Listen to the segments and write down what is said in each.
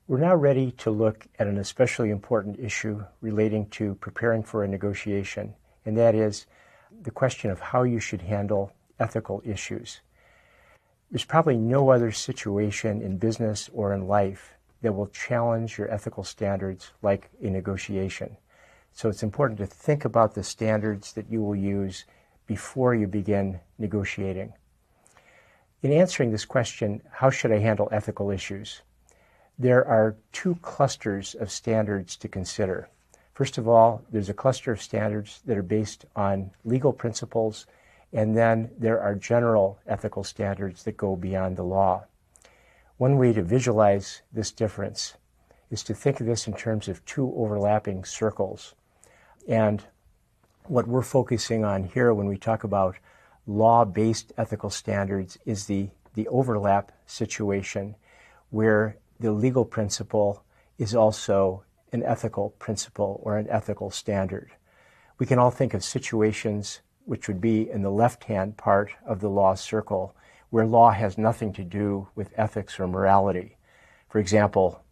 We're now ready to look at an especially important issue relating to preparing for a negotiation, and that is the question of how you should handle ethical issues. There's probably no other situation in business or in life that will challenge your ethical standards like a negotiation. So it's important to think about the standards that you will use before you begin negotiating. In answering this question, how should I handle ethical issues? There are two clusters of standards to consider. First of all, there's a cluster of standards that are based on legal principles, and then there are general ethical standards that go beyond the law. One way to visualize this difference is to think of this in terms of two overlapping circles. And what we're focusing on here when we talk about law-based ethical standards is the overlap situation where the legal principle is also an ethical principle or an ethical standard. We can all think of situations which would be in the left-hand part of the law circle where law has nothing to do with ethics or morality. For example,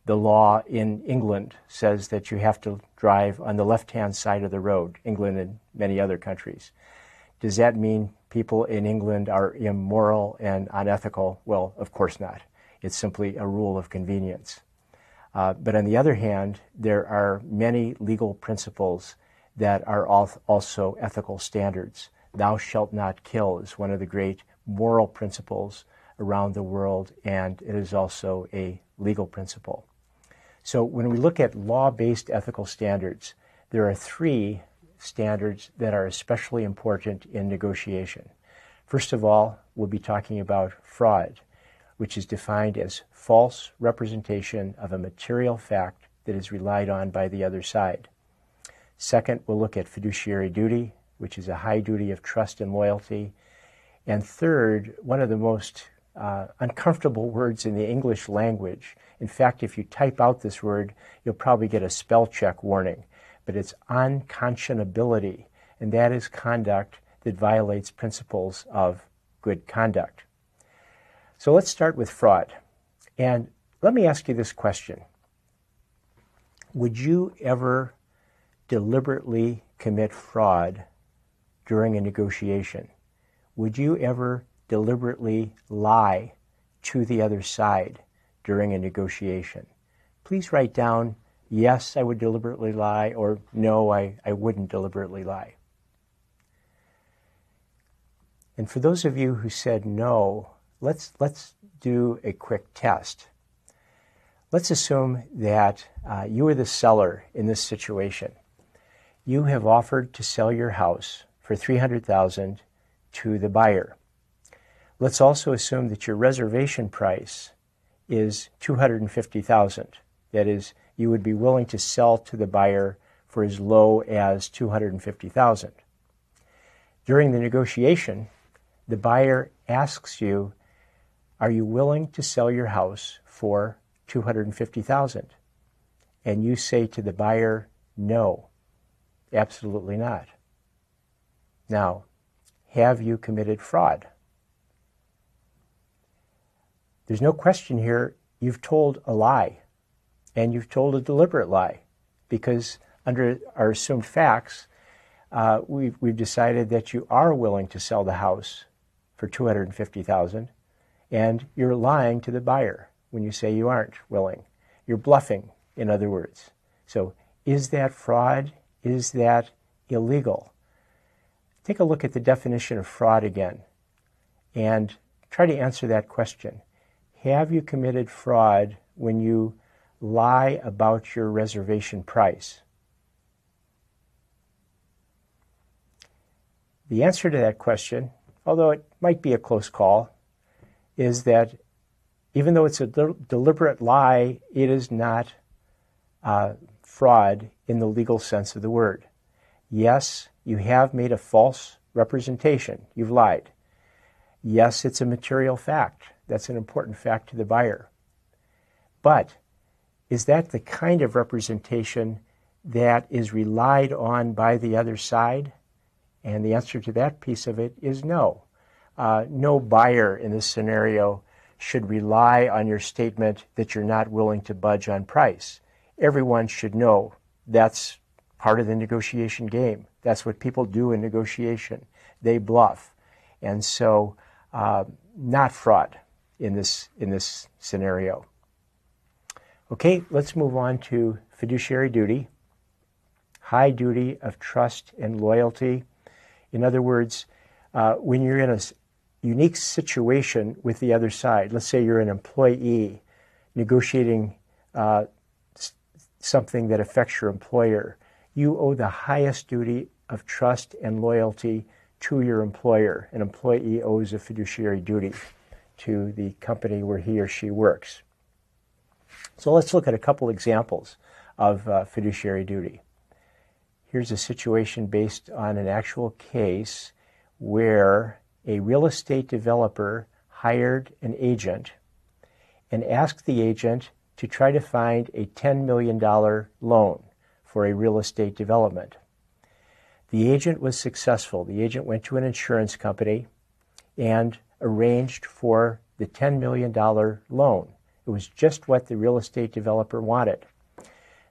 the law in England says that you have to drive on the left-hand side of the road, England and many other countries. Does that mean people in England are immoral and unethical? Well, of course not. It's simply a rule of convenience. But on the other hand, there are many legal principles that are also ethical standards. Thou shalt not kill is one of the great moral principles around the world, and it is also a legal principle. So when we look at law-based ethical standards, there are three standards that are especially important in negotiation. First of all, we'll be talking about fraud, which is defined as false representation of a material fact that is relied on by the other side. Second, we'll look at fiduciary duty, which is a high duty of trust and loyalty. And third, one of the most uncomfortable words in the English language. In fact, if you type out this word, you'll probably get a spell check warning. But it's unconscionability, and that is conduct that violates principles of good conduct. So let's start with fraud. And let me ask you this question. Would you ever deliberately commit fraud during a negotiation? Would you ever deliberately lie to the other side during a negotiation? Please write down, yes, I would deliberately lie, or no, I wouldn't deliberately lie. And for those of you who said no, let's do a quick test. Let's assume that you are the seller in this situation. You have offered to sell your house for $300,000 to the buyer. Let's also assume that your reservation price is $250,000. That is, you would be willing to sell to the buyer for as low as $250,000. During the negotiation, the buyer asks you, are you willing to sell your house for $250,000? And you say to the buyer, no, absolutely not. Now, have you committed fraud? There's no question here, you've told a lie, and you've told a deliberate lie, because under our assumed facts, we've decided that you are willing to sell the house for $250,000, and you're lying to the buyer when you say you aren't willing. You're bluffing, in other words. So is that fraud? Is that illegal? Take a look at the definition of fraud again and try to answer that question. Have you committed fraud when you lie about your reservation price? The answer to that question, although it might be a close call, is that even though it's a deliberate lie, it is not fraud in the legal sense of the word. Yes, you have made a false representation. You've lied. Yes, it's a material fact. That's an important fact to the buyer. But is that the kind of representation that is relied on by the other side? And the answer to that piece of it is no. No buyer in this scenario should rely on your statement that you're not willing to budge on price. Everyone should know that's part of the negotiation game. That's what people do in negotiation. They bluff. And so not fraud in this scenario. Okay, let's move on to fiduciary duty. High duty of trust and loyalty. In other words, when you're in a unique situation with the other side, let's say you're an employee negotiating something that affects your employer, you owe the highest duty of trust and loyalty to your employer. An employee owes a fiduciary duty to the company where he or she works. So let's look at a couple examples of fiduciary duty. Here's a situation based on an actual case where a real estate developer hired an agent and asked the agent to try to find a $10 million loan for a real estate development. The agent was successful. The agent went to an insurance company and arranged for the $10 million loan. It was just what the real estate developer wanted.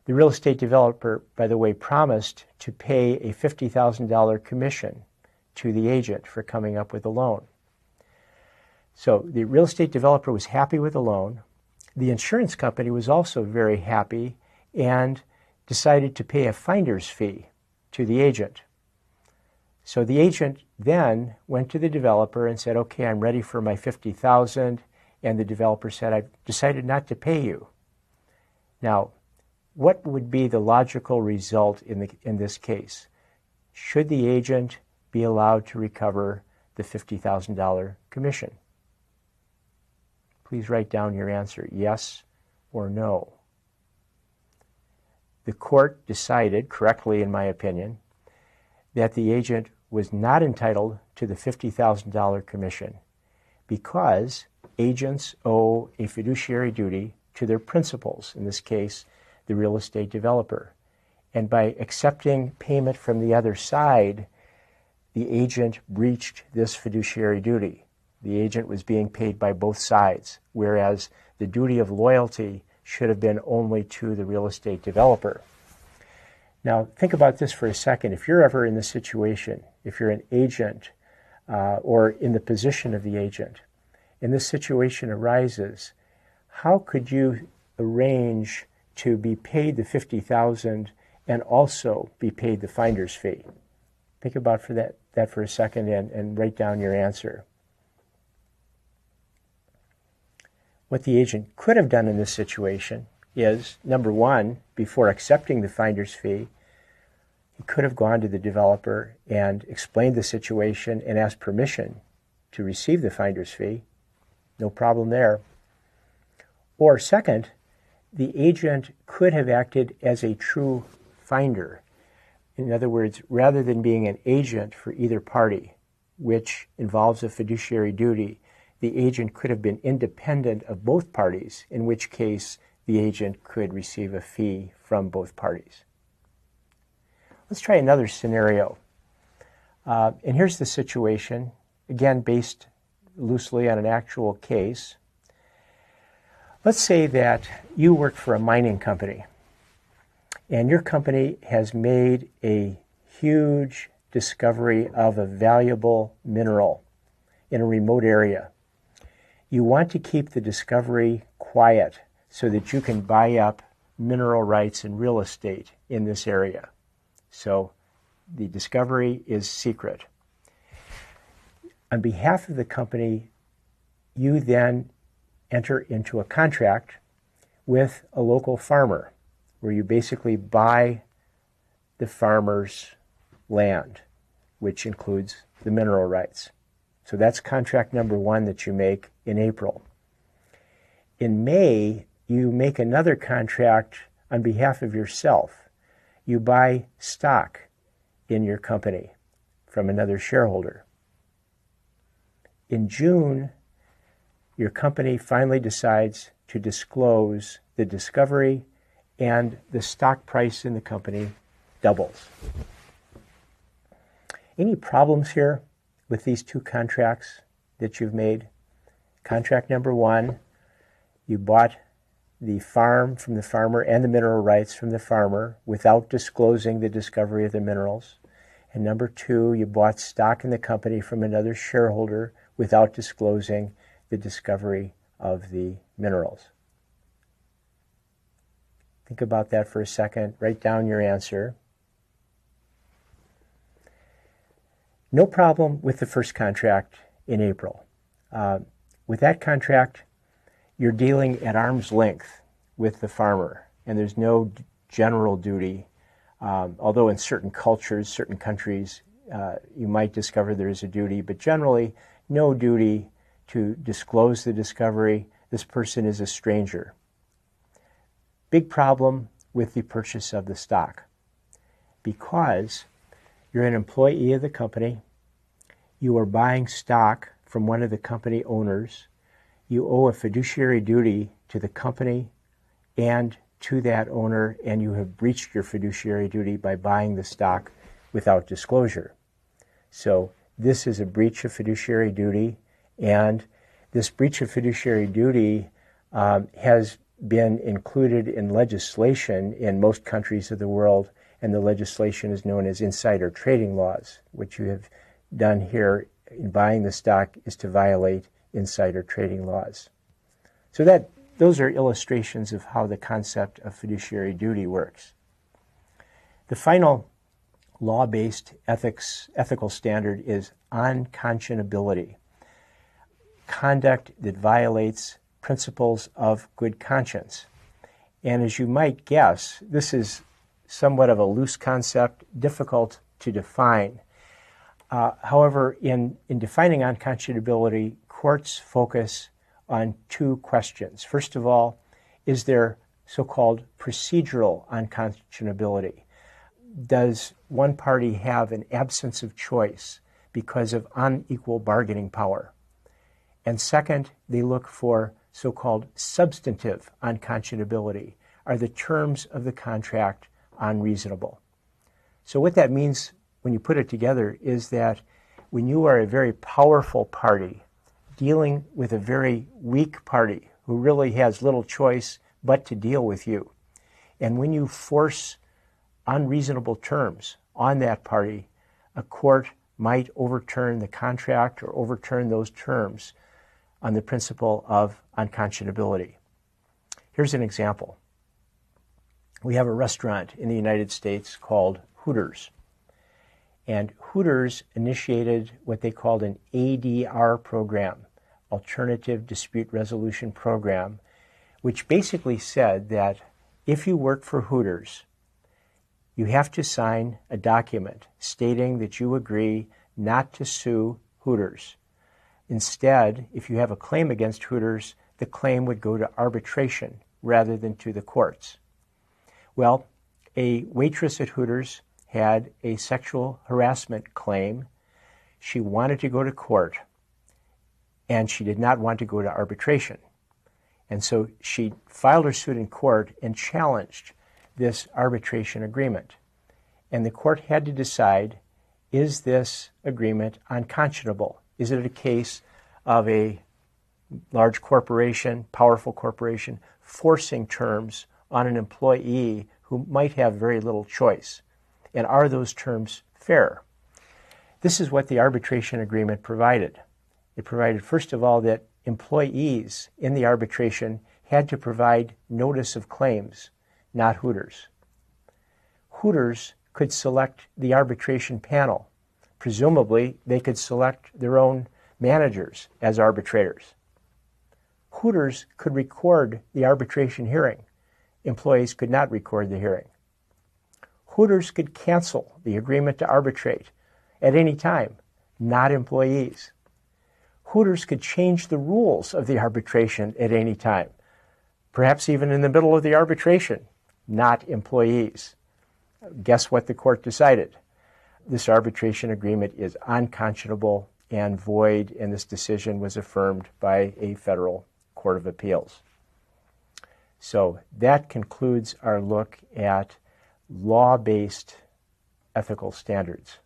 The real estate developer, by the way, promised to pay a $50,000 commission to the agent for coming up with a loan. So the real estate developer was happy with the loan. The insurance company was also very happy and decided to pay a finder's fee to the agent. So the agent then went to the developer and said, okay, I'm ready for my $50,000. And the developer said, I've decided not to pay you. Now, what would be the logical result in this case? Should the agent be allowed to recover the $50,000 commission? Please write down your answer, yes or no. The court decided, correctly in my opinion, that the agent was not entitled to the $50,000 commission because agents owe a fiduciary duty to their principals, in this case, the real estate developer. And by accepting payment from the other side, the agent breached this fiduciary duty. The agent was being paid by both sides, whereas the duty of loyalty should have been only to the real estate developer. Now, think about this for a second. If you're ever in this situation, if you're an agent or in the position of the agent, and this situation arises, how could you arrange to be paid the $50,000 and also be paid the finder's fee? Think about that for a second and write down your answer. What the agent could have done in this situation is, number one, before accepting the finder's fee, he could have gone to the developer and explained the situation and asked permission to receive the finder's fee. No problem there. Or second, the agent could have acted as a true finder. In other words, rather than being an agent for either party, which involves a fiduciary duty, the agent could have been independent of both parties, in which case the agent could receive a fee from both parties. Let's try another scenario. And here's the situation, again based loosely on an actual case. Let's say that you work for a mining company, and your company has made a huge discovery of a valuable mineral in a remote area. You want to keep the discovery quiet so that you can buy up mineral rights and real estate in this area. So the discovery is secret. On behalf of the company, you then enter into a contract with a local farmer where you basically buy the farmer's land, which includes the mineral rights. So that's contract number one that you make in April. In May, you make another contract on behalf of yourself. You buy stock in your company from another shareholder. In June, your company finally decides to disclose the discovery, and the stock price in the company doubles. Any problems here with these two contracts that you've made? Contract number 1, you bought the farm from the farmer and the mineral rights from the farmer without disclosing the discovery of the minerals. And number 2, you bought stock in the company from another shareholder without disclosing the discovery of the minerals. Think about that for a second. Write down your answer. No problem with the first contract in April. With that contract, you're dealing at arm's length with the farmer, and there's no general duty. Although in certain cultures, certain countries, you might discover there is a duty, but generally no duty to disclose the discovery. This person is a stranger. Big problem with the purchase of the stock. Because you're an employee of the company, you are buying stock from one of the company owners, you owe a fiduciary duty to the company and to that owner, and you have breached your fiduciary duty by buying the stock without disclosure. So this is a breach of fiduciary duty, and this breach of fiduciary duty has been included in legislation in most countries of the world, and the legislation is known as insider trading laws. What you have done here in buying the stock is to violate insider trading laws. So those are illustrations of how the concept of fiduciary duty works. The final law-based ethical standard is unconscionability, conduct that violates principles of good conscience. And as you might guess, this is somewhat of a loose concept, difficult to define. However, in defining unconscionability, courts focus on 2 questions. First of all, is there so-called procedural unconscionability? Does one party have an absence of choice because of unequal bargaining power? And second, they look for so-called substantive unconscionability. Are the terms of the contract unreasonable? So what that means when you put it together is that when you are a very powerful party dealing with a very weak party who really has little choice but to deal with you, and when you force unreasonable terms on that party, a court might overturn the contract or overturn those terms on the principle of unconscionability. Here's an example. We have a restaurant in the United States called Hooters. And Hooters initiated what they called an ADR program, Alternative Dispute Resolution Program, which basically said that if you work for Hooters, you have to sign a document stating that you agree not to sue Hooters. Instead, if you have a claim against Hooters, the claim would go to arbitration rather than to the courts. Well, a waitress at Hooters had a sexual harassment claim. She wanted to go to court, and she did not want to go to arbitration. And so she filed her suit in court and challenged this arbitration agreement. And the court had to decide, is this agreement unconscionable? Is it a case of a large corporation, powerful corporation, forcing terms on an employee who might have very little choice? And are those terms fair? This is what the arbitration agreement provided. It provided, first of all, that employees in the arbitration had to provide notice of claims, not Hooters. Hooters could select the arbitration panel. Presumably, they could select their own managers as arbitrators. Hooters could record the arbitration hearing. Employees could not record the hearing. Hooters could cancel the agreement to arbitrate at any time, not employees. Hooters could change the rules of the arbitration at any time, perhaps even in the middle of the arbitration, not employees. Guess what the court decided? This arbitration agreement is unconscionable and void, and this decision was affirmed by a federal court of appeals. So that concludes our look at law-based ethical standards.